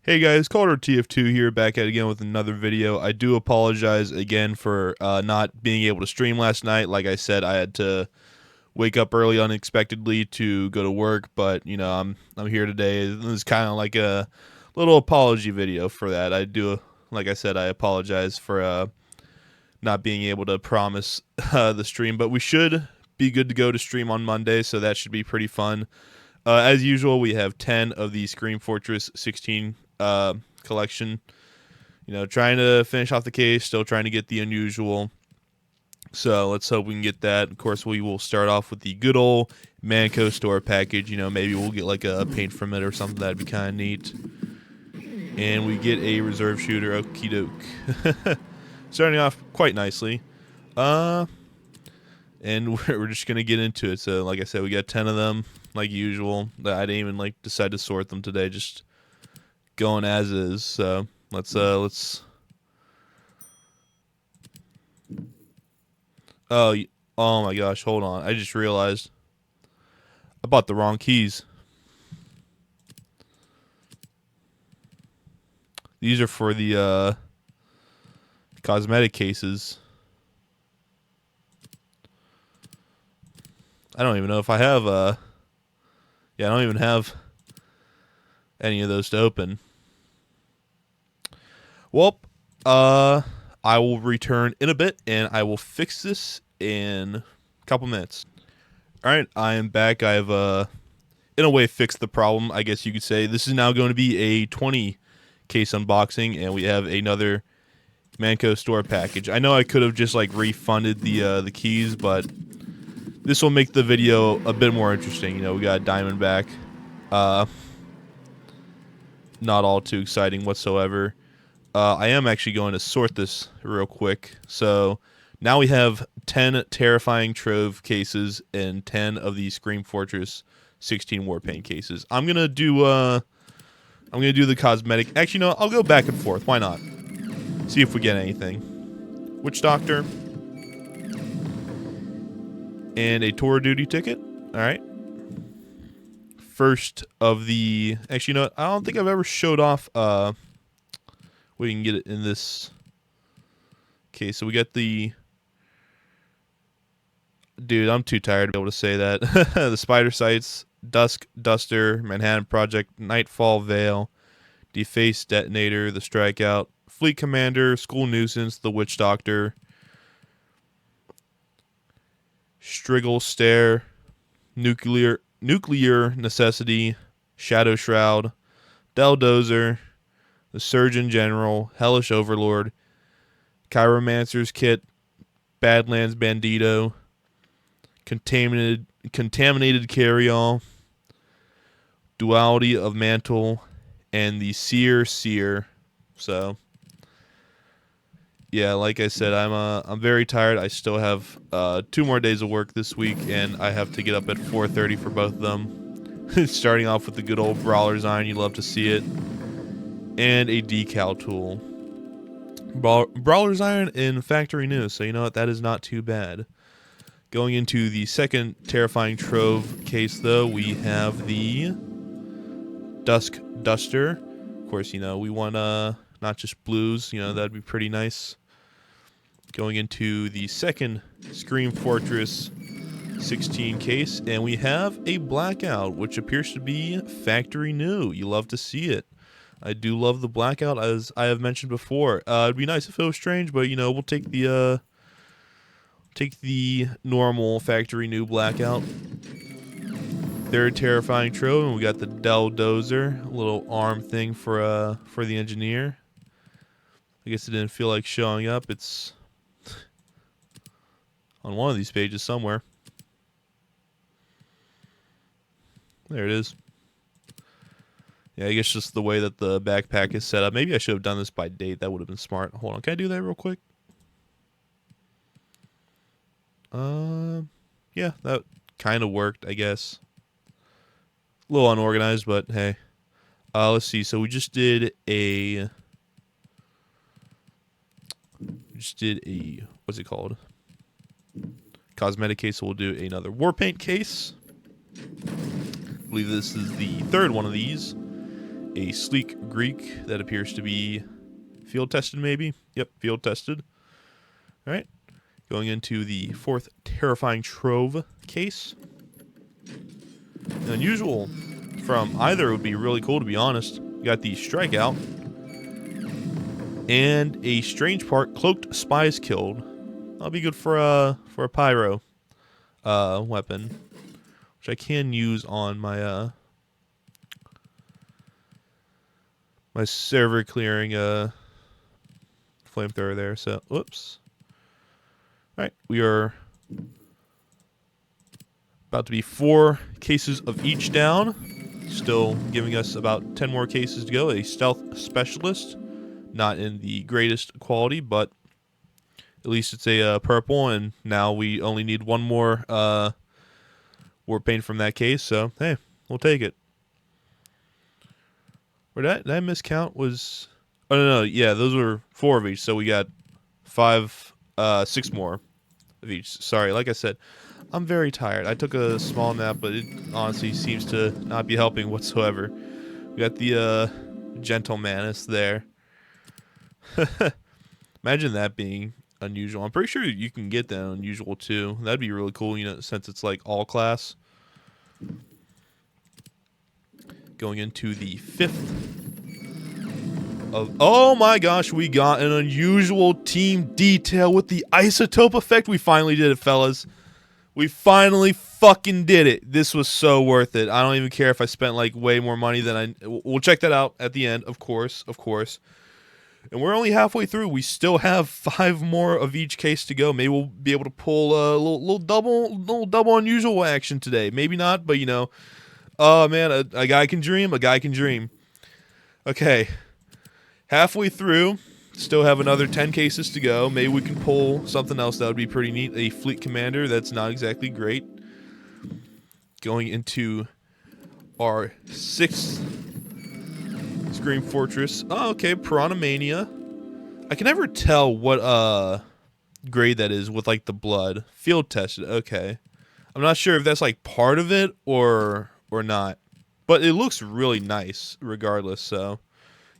Hey guys, Calder TF2 here, back at it again with another video. I do apologize again for not being able to stream last night. Like I said, I had to wake up early unexpectedly to go to work, but you know, I'm here today. This is kind of like a little apology video for that. Like I said, I apologize for not being able to promise the stream, but we should be good to go to stream on Monday, so that should be pretty fun. As usual, we have 10 of the Scream Fortress 16 collection. You know, trying to finish off the case, still trying to get the unusual. So let's hope we can get that. Of course, we will start off with the good old Manco store package. You know, maybe we'll get like a paint from it or something. That'd be kind of neat. And we get a reserve shooter. Okie doke. Starting off quite nicely. And we're just gonna get into it. So, like I said, we got 10 of them, like usual. I didn't even like decide to sort them today. Just going as is. So let's. Oh, oh my gosh! Hold on. I just realized I bought the wrong keys. These are for the cosmetic cases. I don't even know if I have yeah, I don't even have any of those to open. Well, I will return in a bit and I will fix this in a couple minutes. All right, I am back. I've in a way fixed the problem, I guess you could say. This is now going to be a 20 case unboxing, and we have another Manco store package. I know I could have just like refunded the keys, but this will make the video a bit more interesting. You know, we got Diamondback. Not all too exciting whatsoever. I am actually going to sort this real quick. So now we have 10 terrifying Trove cases and 10 of the Scream Fortress 16 Warpaint cases. I'm gonna do the cosmetic. Actually, no, I'll go back and forth. Why not? See if we get anything. Witch Doctor and a tour duty ticket. All right. First of the. Actually, no, I don't think I've ever showed off. We can get it in this case. So we got the. Dude, I'm too tired to be able to say that. The Spider Sights, Dusk Duster, Manhattan Project, Nightfall Veil, Deface Detonator, The Strikeout, Fleet Commander, School Nuisance, The Witch Doctor, Striggle Stare, Nuclear Necessity, Shadow Shroud, Dozer, The Surgeon General, Hellish Overlord, Chiromancer's Kit, Badlands Bandito, Contaminated Carry-All, Duality of Mantle, and the Seer. So yeah, like I said, I'm very tired. I still have 2 more days of work this week, and I have to get up at 4:30 for both of them. Starting off with the good old Brawler's Iron, you love to see it, and a decal tool. Brawler's Iron in factory new, so you know what, that is not too bad. Going into the second terrifying Trove case, though, we have the Dusk Duster. Of course, you know, we want not just blues, you know, that'd be pretty nice. Going into the second Scream Fortress 16 case, and we have a Blackout, which appears to be factory new. You love to see it. I do love the Blackout, as I have mentioned before. It'd be nice if it was strange, but, you know, we'll take the normal factory new Blackout. Third terrifying Trove, and we got the Dozer, a little arm thing for the engineer. I guess it didn't feel like showing up. It's on one of these pages somewhere. There it is. Yeah, I guess just the way that the backpack is set up. Maybe I should have done this by date. That would have been smart. Hold on, can I do that real quick? Yeah, that kind of worked, I guess. A little unorganized, but hey. Let's see. So we just did a. What's it called? Cosmetic case. So we'll do another Warpaint case. I believe this is the third one of these. A sleek Greek that appears to be field tested, maybe. Yep, field tested. All right. Going into the 4th terrifying trove case. Unusual from either would be really cool, to be honest. You got the strikeout and a strange part, cloaked spies killed. That'll be good for a pyro weapon, which I can use on my my server clearing flamethrower there. So, whoops. All right, we are about to be 4 cases of each down. Still giving us about 10 more cases to go. A stealth specialist, not in the greatest quality, but at least it's a purple, and now we only need 1 more war paint from that case, so hey, we'll take it. Or did I miscount? Was, oh no, yeah, those were 4 of each, so we got 6 more of each. Sorry, like I said, I'm very tired. I took a small nap, but it honestly seems to not be helping whatsoever. We got the gentle Manus there. Imagine that being unusual. I'm pretty sure you can get that unusual too. That'd be really cool, you know, since it's like all class. Going into the 5th of, oh my gosh, we got an unusual team detail with the isotope effect. We finally did it, fellas. We finally fucking did it. This was so worth it. I don't even care if I spent like way more money than I... We'll check that out at the end, of course, of course. And we're only halfway through. We still have 5 more of each case to go. Maybe we'll be able to pull a little double unusual action today. Maybe not, but you know, oh man, a guy can dream. A guy can dream. Okay, halfway through. Still have another 10 cases to go. Maybe we can pull something else that would be pretty neat. A fleet commander that's not exactly great. Going into our 6th Scream Fortress. Oh, okay, Piranha Mania. I can never tell what grade that is with like the blood. Field tested. Okay. I'm not sure if that's like part of it or not. But it looks really nice regardless, so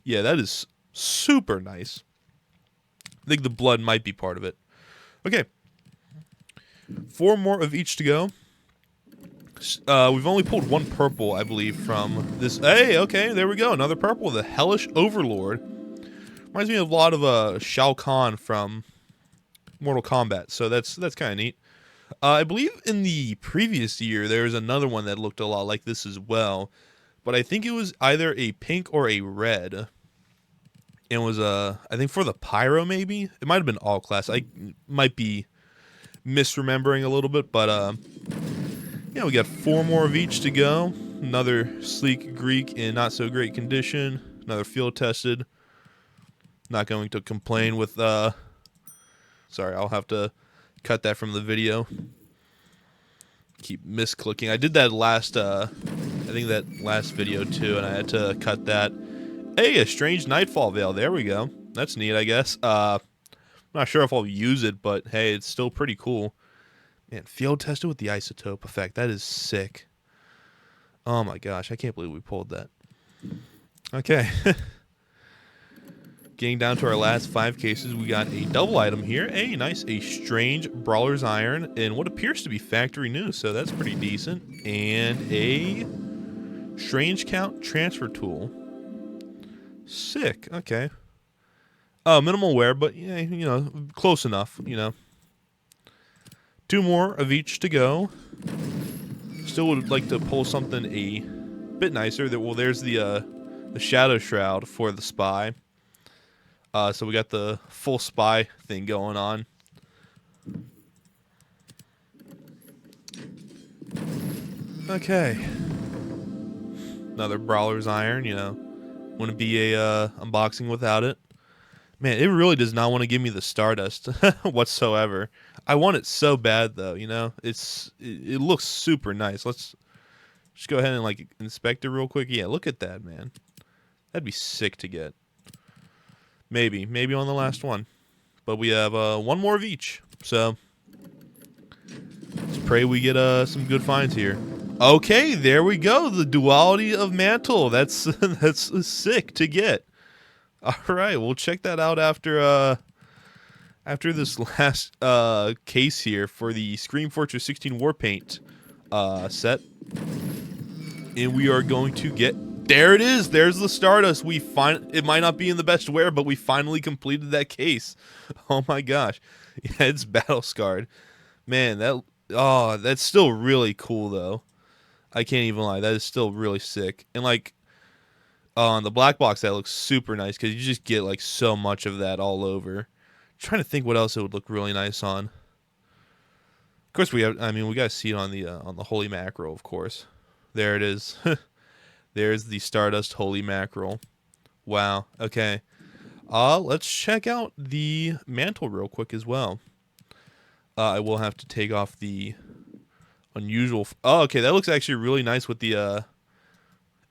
yeah, that is super nice. I think the blood might be part of it. Okay. 4 more of each to go. We've only pulled 1 purple, I believe, from this. Hey, okay, there we go. Another purple. The Hellish Overlord. Reminds me of a lot of Shao Kahn from Mortal Kombat, so that's kind of neat. I believe in the previous year there was another one that looked a lot like this as well, but I think it was either a pink or a red. It was I think for the pyro, maybe it might have been all class. I might be misremembering a little bit, but yeah, we got 4 more of each to go. Another sleek Greek in not so great condition. Another field tested. Not going to complain with sorry, I'll have to cut that from the video. Keep misclicking. I did that last I think that last video too, and I had to cut that. Hey, a strange Nightfall Veil. There we go. That's neat, I guess. I'm not sure if I'll use it, but hey, it's still pretty cool. Man, field tested with the isotope effect. That is sick. Oh my gosh, I can't believe we pulled that. Okay. Getting down to our last 5 cases, we got a double item here. Hey, nice. A strange Brawler's Iron and what appears to be factory new, so that's pretty decent. And a strange count transfer tool. Sick. Okay. Minimal wear, but yeah, you know, close enough, you know. 2 more of each to go. Still would like to pull something a bit nicer. Well, there's the Shadow Shroud for the spy. So we got the full spy thing going on. Okay. Another Brawler's Iron, you know. Wouldn't be a unboxing without it. Man, it really does not want to give me the Stardust whatsoever. I want it so bad though, you know. It looks super nice. Let's just go ahead and like inspect it real quick. Yeah, look at that, man. That'd be sick to get. Maybe on the last one. But we have 1 more of each. So let's pray we get some good finds here. Okay, there we go. The duality of mantle. That's that's sick to get. All right, we'll check that out after this last case here for the Scream Fortress 16 Warpaint set. And we are going to get, there it is. There's the Stardust. It might not be in the best wear, but we finally completed that case. Oh my gosh. Yeah, it's battle scarred. Man, that's still really cool though. I can't even lie. That is still really sick. And like on the black box, that looks super nice because you just get like so much of that all over. I'm trying to think what else it would look really nice on. Of course, we gotta see it on the Holy Mackerel, of course. There it is. There's the Stardust Holy Mackerel. Wow. Okay. Let's check out the mantle real quick as well. I will have to take off the unusual. Oh, okay. That looks actually really nice with the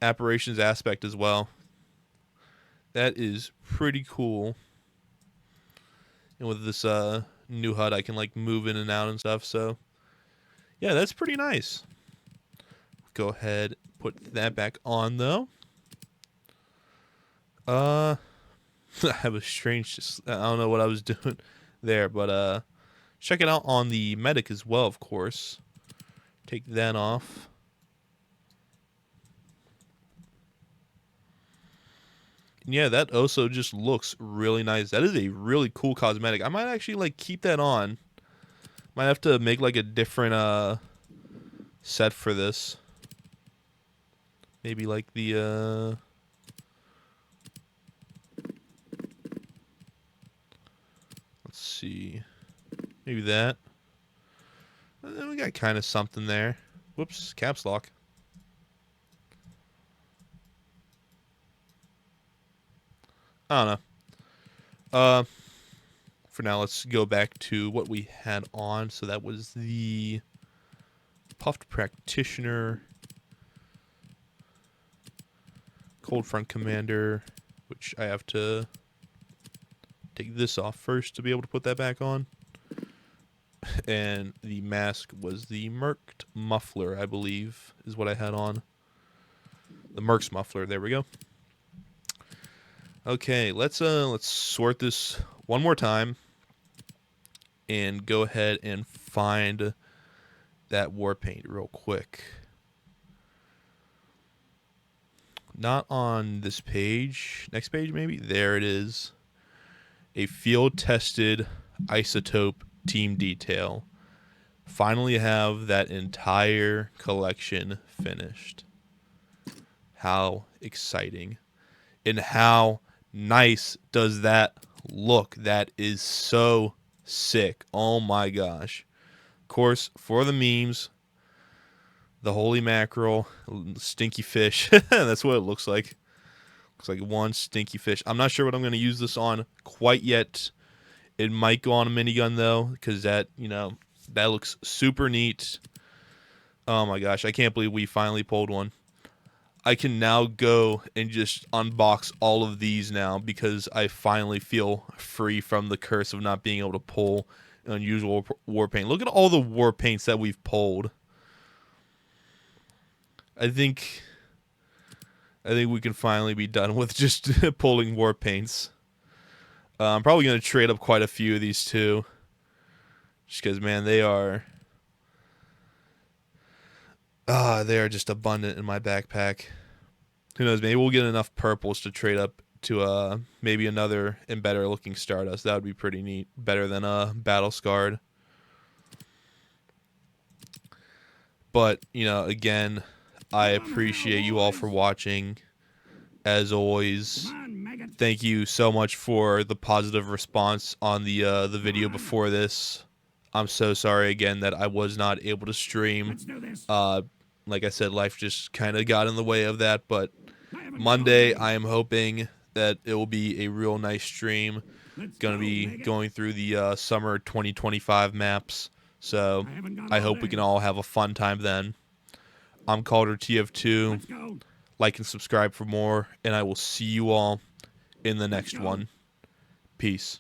apparitions aspect as well. That is pretty cool. And with this new HUD, I can like move in and out and stuff. So yeah, that's pretty nice. Go ahead, put that back on though. I have a strange, I don't know what I was doing there, but check it out on the medic as well, of course. Take that off. Yeah, that also just looks really nice. That is a really cool cosmetic. I might actually like keep that on. Might have to make like a different set for this. Maybe like the let's see. Maybe that. We got kind of something there. Whoops, caps lock. I don't know. For now, let's go back to what we had on. So that was the Puffed Practitioner, Cold Front Commander, which I have to take this off first to be able to put that back on. And the mask was the Merked Muffler, I believe, is what I had on. The Mercs Muffler, there we go. Okay, let's sort this one more time and go ahead and find that war paint real quick. Not on this page. Next page, maybe? There it is. A field-tested isotope team detail. Finally have that entire collection finished. How exciting. And how nice does that look? That is so sick. Oh my gosh. Of course, for the memes, the holy mackerel, stinky fish. That's what it looks like. Looks like one stinky fish. I'm not sure what I'm going to use this on quite yet. It might go on a minigun though, because that, that looks super neat. Oh my gosh, I can't believe we finally pulled one. I can now go and just unbox all of these now because I finally feel free from the curse of not being able to pull unusual war paint. Look at all the war paints that we've pulled. I think we can finally be done with just pulling war paints. I'm probably going to trade up quite a few of these too. Just because, man, they are just abundant in my backpack. Who knows, maybe we'll get enough purples to trade up to maybe another and better looking Stardust. That would be pretty neat. Better than a Battle Scarred. But, again, I appreciate you all for watching. As always, thank you so much for the positive response on the video before this. I'm so sorry again that I was not able to stream. Like I said, life just kind of got in the way of that, but Monday I am hoping that it will be a real nice stream. Going to be going through the summer 2025 maps, so I hope we can all have a fun time then. I'm Calder TF2. Like and subscribe for more, and I will see you all in the next one. Peace.